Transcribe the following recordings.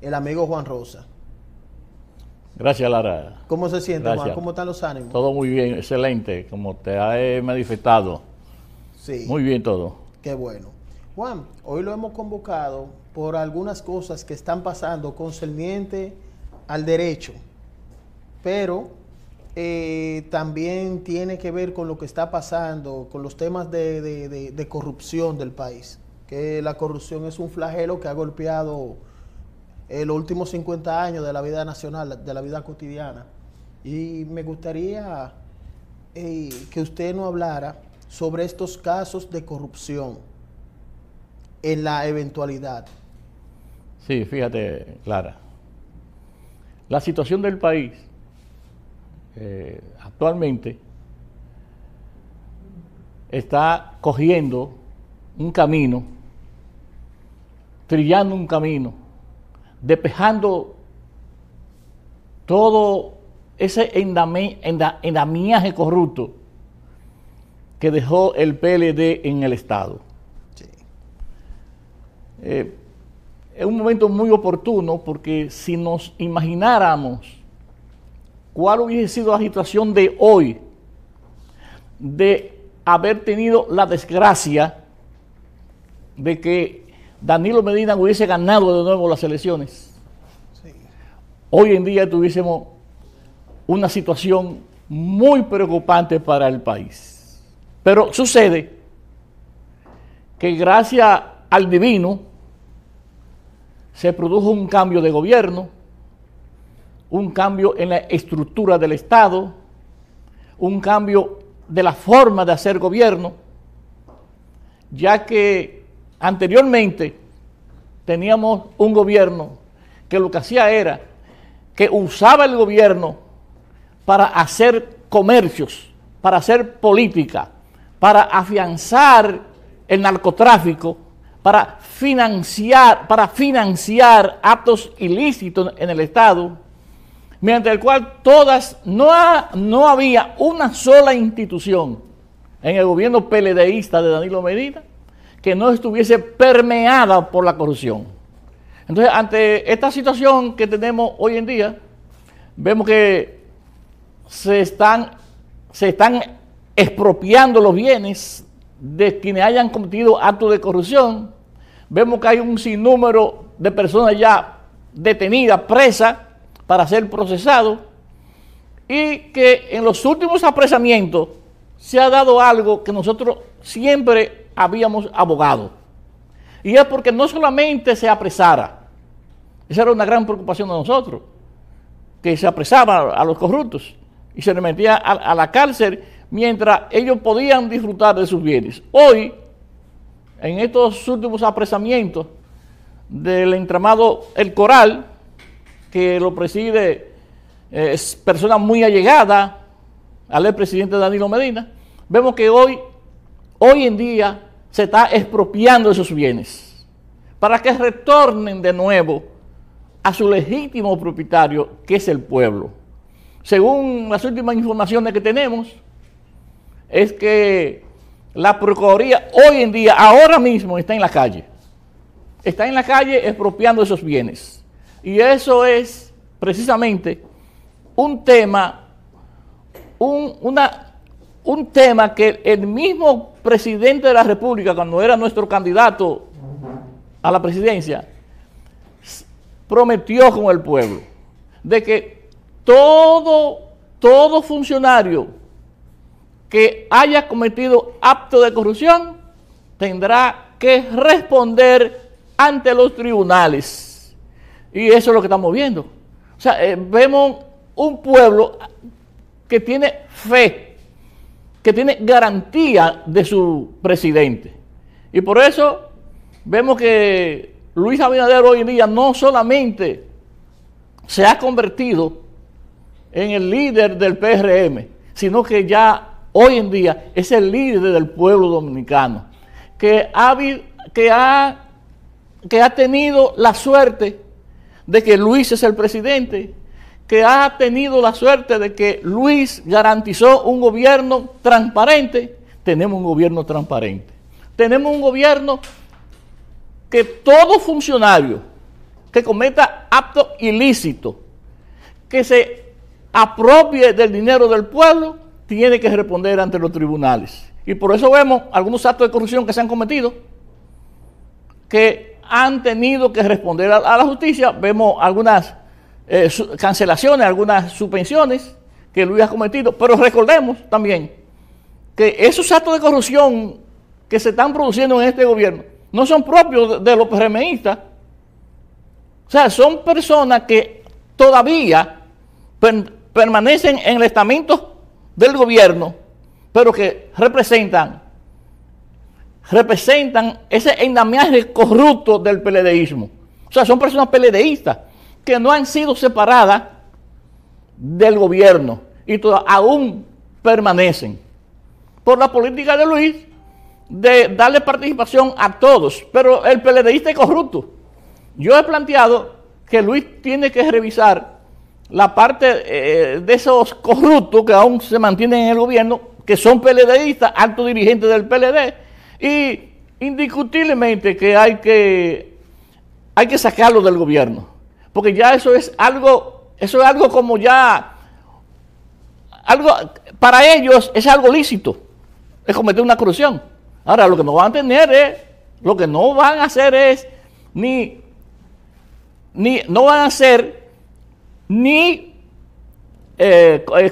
el amigo Juan Rosa. Gracias, Lara. ¿Cómo se siente, Gracias. Juan? ¿Cómo están los ánimos? Todo muy bien, excelente, como te he manifestado. Sí. Muy bien todo. Qué bueno. Juan, hoy lo hemos convocado por algunas cosas que están pasando concerniente al derecho, pero también tiene que ver con lo que está pasando, con los temas de corrupción del país, que la corrupción es un flagelo que ha golpeado los últimos 50 años de la vida nacional, de la vida cotidiana. Y me gustaría que usted nos hablara sobre estos casos de corrupción en la eventualidad. Sí, fíjate, Clara. La situación del país actualmente está cogiendo un camino, trillando un camino, despejando todo ese endamiaje corrupto que dejó el PLD en el Estado. Sí. Es un momento muy oportuno porque si nos imagináramos cuál hubiese sido la situación de hoy, de haber tenido la desgracia de que Danilo Medina hubiese ganado de nuevo las elecciones, Sí. hoy en día tuviésemos una situación muy preocupante para el país. Pero sucede que gracias al divino se produjo un cambio de gobierno, un cambio en la estructura del Estado, un cambio de la forma de hacer gobierno, ya que anteriormente teníamos un gobierno que lo que hacía era que usaba el gobierno para hacer comercios, para hacer política, para afianzar el narcotráfico, para financiar actos ilícitos en el Estado, mediante el cual no había una sola institución en el gobierno PLDista de Danilo Medina que no estuviese permeada por la corrupción. Entonces, ante esta situación que tenemos hoy en día, vemos que se están expropiando los bienes de quienes hayan cometido actos de corrupción. Vemos que hay un sinnúmero de personas ya detenidas, presas, para ser procesados, y que en los últimos apresamientos se ha dado algo que nosotros siempre habíamos abogado. Y es porque no solamente se apresara, esa era una gran preocupación de nosotros, que se apresaba a los corruptos y se les metía a la cárcel mientras ellos podían disfrutar de sus bienes. Hoy, en estos últimos apresamientos del entramado El Coral, que lo preside persona muy allegada al expresidente Danilo Medina, vemos que hoy en día se está expropiando esos bienes para que retornen de nuevo a su legítimo propietario, que es el pueblo. Según las últimas informaciones que tenemos, es que la Procuraduría hoy en día, ahora mismo, está en la calle. Está en la calle expropiando esos bienes. Y eso es precisamente un tema, un tema que el mismo presidente de la República, cuando era nuestro candidato a la presidencia, prometió con el pueblo, de que todo funcionario que haya cometido acto de corrupción tendrá que responder ante los tribunales. Y eso es lo que estamos viendo. O sea, vemos un pueblo que tiene fe, que tiene garantía de su presidente. Y por eso vemos que Luis Abinader hoy en día no solamente se ha convertido en el líder del PRM, sino que ya hoy en día es el líder del pueblo dominicano, que ha tenido la suerte de que Luis es el presidente, que ha tenido la suerte de que Luis garantizó un gobierno transparente. Tenemos un gobierno transparente. Tenemos un gobierno que todo funcionario que cometa actos ilícitos, que se apropie del dinero del pueblo, tiene que responder ante los tribunales. Y por eso vemos algunos actos de corrupción que se han cometido, que han tenido que responder a la justicia. Vemos algunas cancelaciones, algunas suspensiones que Luis ha cometido, pero recordemos también que esos actos de corrupción que se están produciendo en este gobierno no son propios de los PRMistas. O sea, son personas que todavía permanecen en el estamento del gobierno, pero que representan ese endamiaje corrupto del PLDismo. O sea, son personas PLDistas que no han sido separadas del gobierno y aún permanecen por la política de Luis de darle participación a todos, pero el PLDista es corrupto. Yo he planteado que Luis tiene que revisar la parte de esos corruptos que aún se mantienen en el gobierno, que son PLDistas, altos dirigentes del PLD, y indiscutiblemente que hay que sacarlo del gobierno, porque ya eso es algo como ya algo, para ellos es algo lícito, es cometer una corrupción. Ahora, lo que no van a hacer es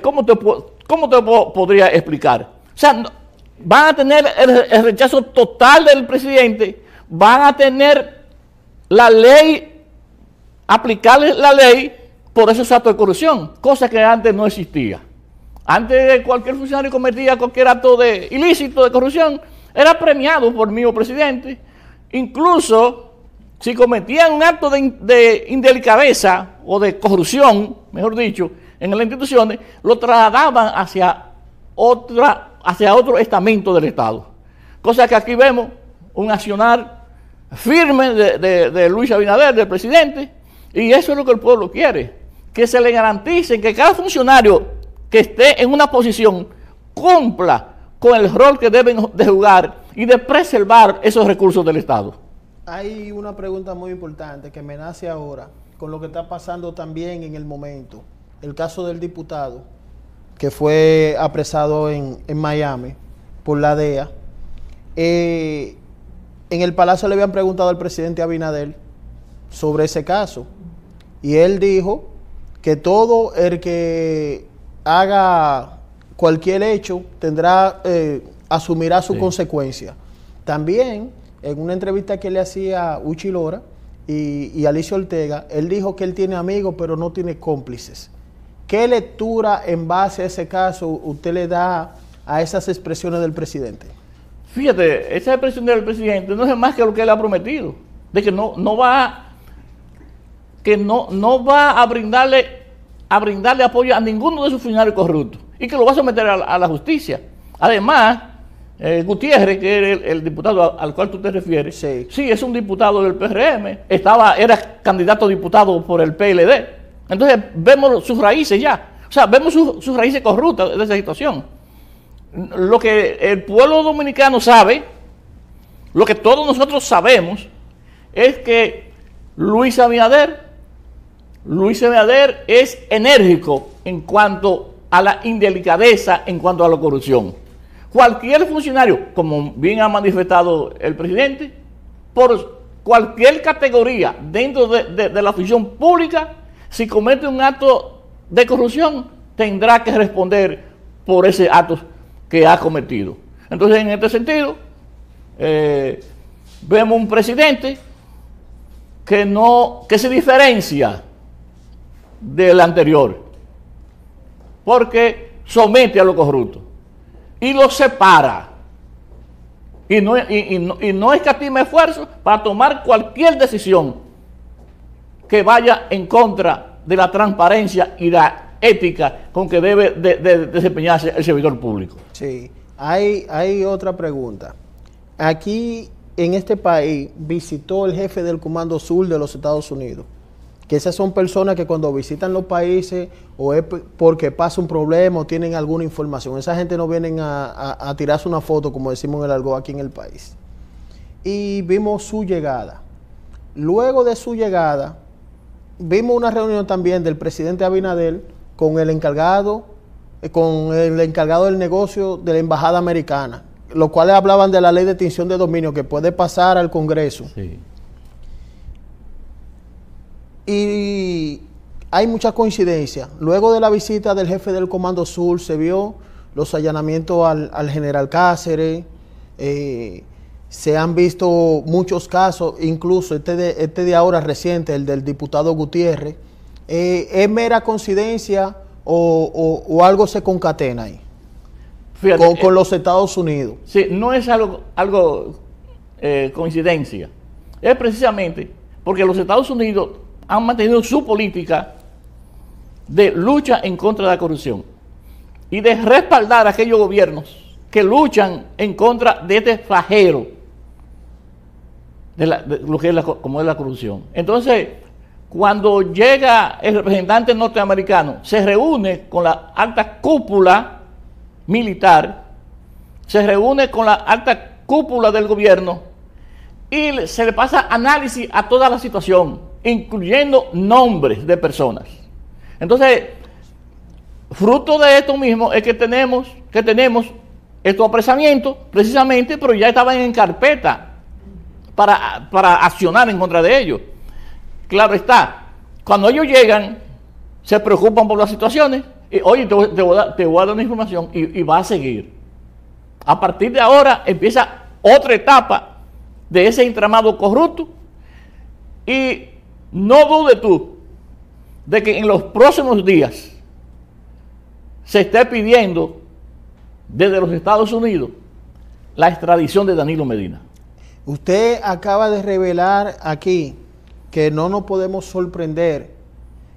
¿cómo te podría explicar? O sea, van a tener el rechazo total del presidente, van a tener la ley, aplicarle la ley por esos actos de corrupción, cosa que antes no existía. Antes cualquier funcionario cometía cualquier acto de ilícito de corrupción, era premiado por el mismo presidente. Incluso si cometían un acto de indelicadeza o de corrupción, mejor dicho, en las instituciones, lo trasladaban hacia otro estamento del Estado. Cosa que aquí vemos un accionar firme de Luis Abinader, del presidente, y eso es lo que el pueblo quiere, que se le garantice que cada funcionario que esté en una posición cumpla con el rol que deben de jugar y de preservar esos recursos del Estado. Hay una pregunta muy importante que me nace ahora, con lo que está pasando también en el momento. El caso del diputado que fue apresado en Miami por la DEA. En el Palacio le habían preguntado al presidente Abinader sobre ese caso, y él dijo que todo el que haga cualquier hecho asumirá su consecuencia. También, en una entrevista que le hacía Uchi Lora y Alicia Ortega, él dijo que él tiene amigos pero no tiene cómplices. ¿Qué lectura en base a ese caso usted le da a esas expresiones del presidente? Fíjate, esa expresión del presidente no es más que lo que él ha prometido, de que no va a brindarle apoyo a ninguno de sus funcionarios corruptos y que lo va a someter a la justicia. Además, Gutiérrez, que es el diputado al cual tú te refieres, sí, es un diputado del PRM, era candidato a diputado por el PLD. Entonces vemos sus raíces ya, o sea, vemos sus raíces corruptas de esa situación. Lo que el pueblo dominicano sabe, lo que todos nosotros sabemos, es que Luis Abinader es enérgico en cuanto a la indelicadeza, en cuanto a la corrupción. Cualquier funcionario, como bien ha manifestado el presidente, por cualquier categoría dentro de la función pública, si comete un acto de corrupción, tendrá que responder por ese acto que ha cometido. Entonces, en este sentido, vemos un presidente que se diferencia del anterior, porque somete a los corruptos y los separa, y no escatima esfuerzo para tomar cualquier decisión que vaya en contra de la transparencia y la ética con que debe de desempeñarse el servidor público. Sí, hay otra pregunta. Aquí en este país visitó el jefe del Comando Sur de los Estados Unidos, que esas son personas que cuando visitan los países o es porque pasa un problema o tienen alguna información, esa gente no vienen a tirarse una foto, como decimos en el argot aquí en el país. Y vimos su llegada. Luego de su llegada, vimos una reunión también del presidente Abinader con el encargado del negocio de la embajada americana, los cuales hablaban de la ley de extinción de dominio que puede pasar al Congreso. Sí. Y hay mucha coincidencia. Luego de la visita del jefe del Comando Sur se vio los allanamientos al general Cáceres, se han visto muchos casos, incluso este de ahora reciente, el del diputado Gutiérrez. ¿Es mera coincidencia o algo se concatena ahí? Fíjate, con los Estados Unidos. Sí, no es algo coincidencia. Es precisamente porque los Estados Unidos han mantenido su política de lucha en contra de la corrupción y de respaldar a aquellos gobiernos que luchan en contra de este flagelo de lo que es como es la corrupción. Entonces, cuando llega el representante norteamericano, se reúne con la alta cúpula militar, se reúne con la alta cúpula del gobierno y se le pasa análisis a toda la situación, incluyendo nombres de personas. Entonces, fruto de esto mismo es que tenemos estos apresamientos, precisamente, pero ya estaban en carpeta para accionar en contra de ellos. Claro está, cuando ellos llegan, se preocupan por las situaciones, y oye, te voy a dar una información, y va a seguir. A partir de ahora empieza otra etapa de ese entramado corrupto, y no dudes tú de que en los próximos días se esté pidiendo desde los Estados Unidos la extradición de Danilo Medina. Usted acaba de revelar aquí que no nos podemos sorprender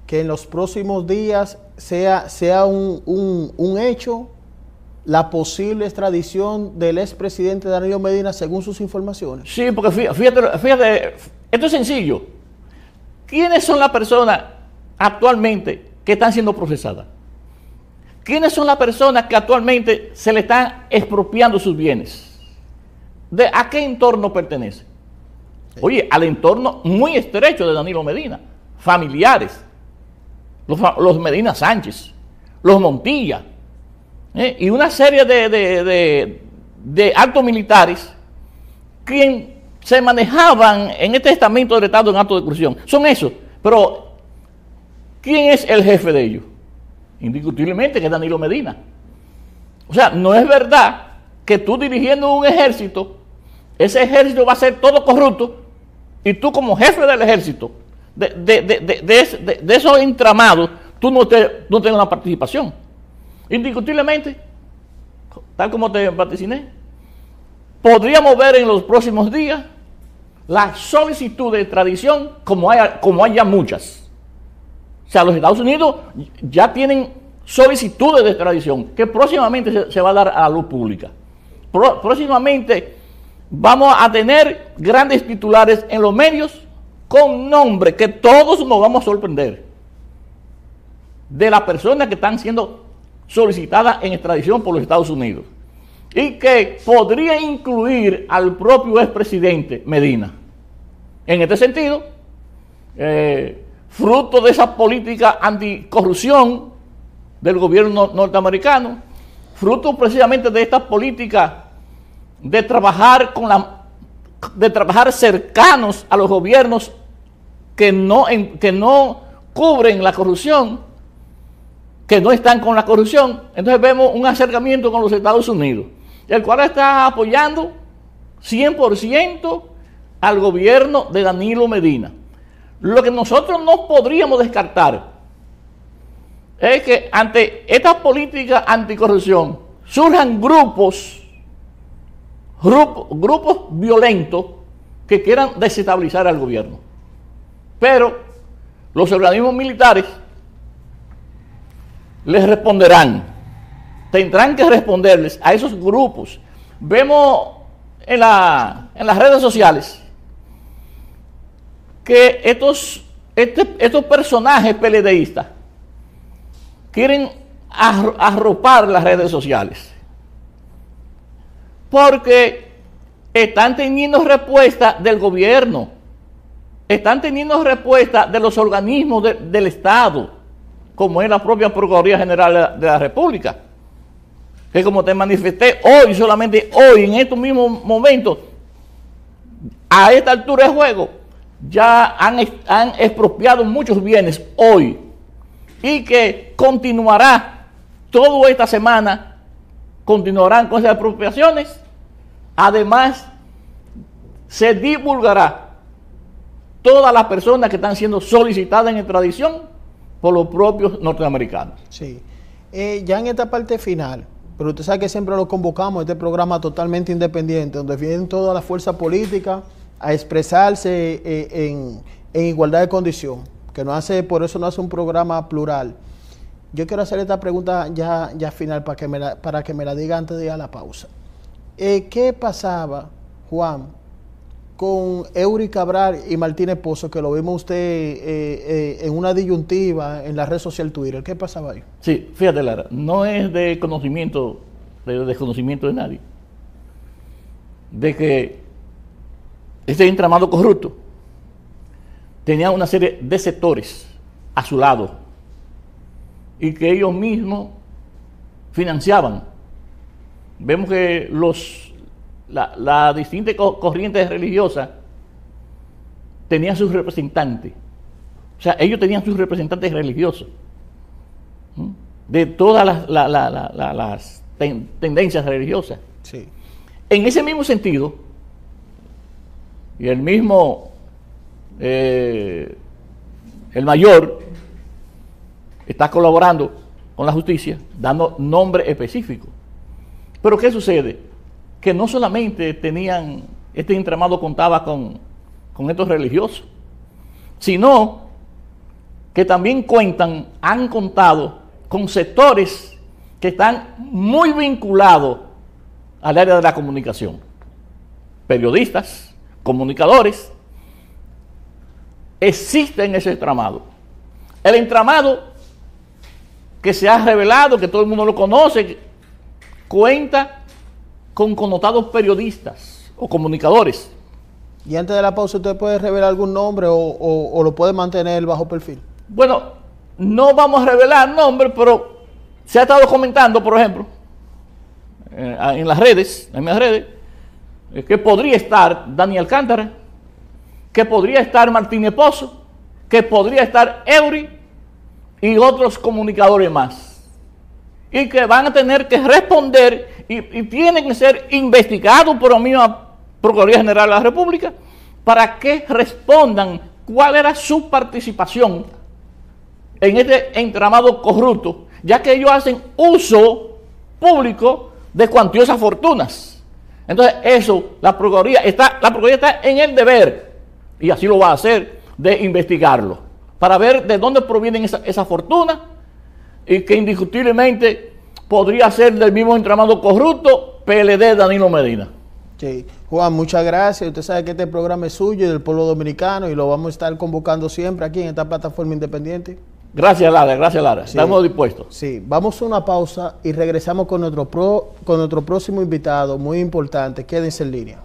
que en los próximos días sea un hecho la posible extradición del expresidente Danilo Medina según sus informaciones. Sí, porque fíjate, esto es sencillo. ¿Quiénes son las personas actualmente que están siendo procesadas? ¿Quiénes son las personas que actualmente se le están expropiando sus bienes? ¿A qué entorno pertenece? Oye, al entorno muy estrecho de Danilo Medina, familiares, los Medina Sánchez, los Montilla, y una serie de altos militares quien se manejaban en este estamento del Estado en acto de corrupción. Son esos, pero ¿quién es el jefe de ellos? Indiscutiblemente que es Danilo Medina. O sea, no es verdad que tú dirigiendo un ejército, ese ejército va a ser todo corrupto y tú como jefe del ejército, de esos entramados, tú no tengas una participación. Indiscutiblemente, tal como te vaticiné, podríamos ver en los próximos días la solicitud de extradición como hay ya muchas. O sea, los Estados Unidos ya tienen solicitudes de extradición que próximamente se va a dar a la luz pública. Próximamente vamos a tener grandes titulares en los medios con nombres que todos nos vamos a sorprender de las personas que están siendo solicitadas en extradición por los Estados Unidos y que podría incluir al propio expresidente Medina. En este sentido, fruto de esa política anticorrupción del gobierno norteamericano, fruto precisamente de esta política de trabajar cercanos a los gobiernos que no cubren la corrupción, que no están con la corrupción. Entonces vemos un acercamiento con los Estados Unidos, el cual está apoyando 100% al gobierno de Danilo Medina. Lo que nosotros no podríamos descartar es que ante esta política anticorrupción surjan grupos violentos que quieran desestabilizar al gobierno. Pero los organismos militares les responderán, tendrán que responderles a esos grupos. Vemos en las redes sociales que estos personajes PLDistas quieren arropar las redes sociales porque están teniendo respuesta del gobierno están teniendo respuesta de los organismos del Estado, como es la propia Procuraduría General de la República, que como te manifesté hoy, solamente hoy, en estos mismos momentos, a esta altura de juego, ya han expropiado muchos bienes hoy, y que continuará toda esta semana, continuarán con esas expropiaciones. Además, se divulgará todas las personas que están siendo solicitadas en extradición por los propios norteamericanos. Sí. Ya en esta parte final, pero usted sabe que siempre lo convocamos, este programa totalmente independiente, donde vienen todas las fuerzas políticas a expresarse en igualdad de condición, que no hace, por eso no hace un programa plural. Yo quiero hacer esta pregunta ya final para que me la diga antes de ir a la pausa. ¿Qué pasaba, Juan, con Eury Cabral y Martínez Pozo, que lo vimos usted en una disyuntiva en la red social Twitter? ¿Qué pasaba ahí? Sí, fíjate, Lara, no es de conocimiento, de desconocimiento de nadie, de que este entramado corrupto tenía una serie de sectores a su lado y que ellos mismos financiaban. Vemos que las distintas corrientes religiosas tenían sus representantes. O sea, ellos tenían sus representantes religiosos de todas las tendencias religiosas. Sí. En ese mismo sentido, y el mismo, el mayor, está colaborando con la justicia, dando nombre específico. Pero ¿qué sucede? Que no solamente tenían, este entramado contaba con estos religiosos, sino que también han contado con sectores que están muy vinculados al área de la comunicación. Periodistas, comunicadores, existen ese entramado. El entramado que se ha revelado, que todo el mundo lo conoce, cuenta con connotados periodistas o comunicadores. Y antes de la pausa, ¿usted puede revelar algún nombre o lo puede mantener bajo perfil? Bueno, no vamos a revelar nombres, pero se ha estado comentando, por ejemplo, en las redes, en mis redes, que podría estar Dani Alcántara, que podría estar Martínez Pozo, que podría estar Eury y otros comunicadores más. Y que van a tener que responder y tienen que ser investigados por la misma Procuraduría General de la República para que respondan cuál era su participación en este entramado corrupto, ya que ellos hacen uso público de cuantiosas fortunas. Entonces eso, la Procuraduría está en el deber, y así lo va a hacer, de investigarlo, para ver de dónde provienen esas fortunas, y que indiscutiblemente podría ser del mismo entramado corrupto PLD Danilo Medina. Sí. Juan, muchas gracias. Usted sabe que este programa es suyo y del pueblo dominicano, y lo vamos a estar convocando siempre aquí en esta plataforma independiente. Gracias, Lara, gracias, Lara. Sí. Estamos dispuestos. Sí, vamos a una pausa y regresamos con nuestro próximo invitado muy importante. Quédense en línea.